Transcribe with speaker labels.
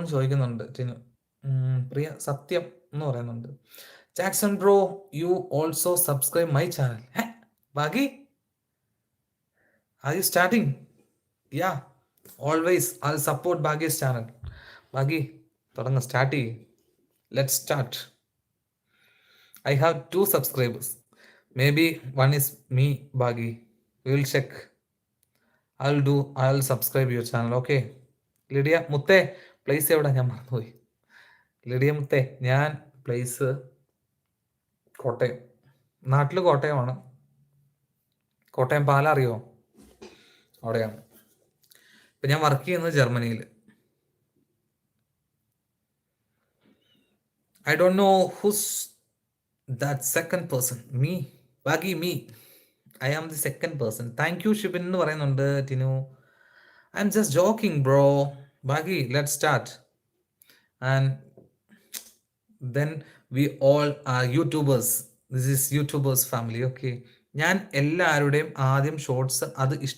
Speaker 1: ചോദിക്കുന്നുണ്ട് ടിനു. പ്രിയ സത്യം എന്ന് പറയുന്നുണ്ട്. Jackson bro, you also subscribe my channel. Baggy, are you starting? Ya, always I support Baggy's channel. Baggy തുടങ്ങ, start ചെയ്യും. Let start. I have 2 subscribers. Maybe one is me, Bagi. We will check. I'll subscribe your channel. Okay. Lydia മുത്തേ, place എവിടെ? ഞാൻ മറന്നുപോയി. Lydia മുത്തേ, ഞാൻ place Kottayam. നാട്ടിൽ കോട്ടയമാണ്. കോട്ടയം പാല അറിയോ? അവിടെയാണ്. ഇപ്പം ഞാൻ വർക്ക് ചെയ്യുന്നത് ജർമ്മനിയിൽ. I don't know who's that second person. Me. Bagi, me. I am the second person. Thank you, Shibin എന്ന് പറയുന്നുണ്ട് Tinu. I'm just joking, bro. Bagi, let's start. And then we all are YouTubers. This is YouTubers family, okay? ഞാൻ എല്ലാവരുടെയും ആദ്യം shorts അത്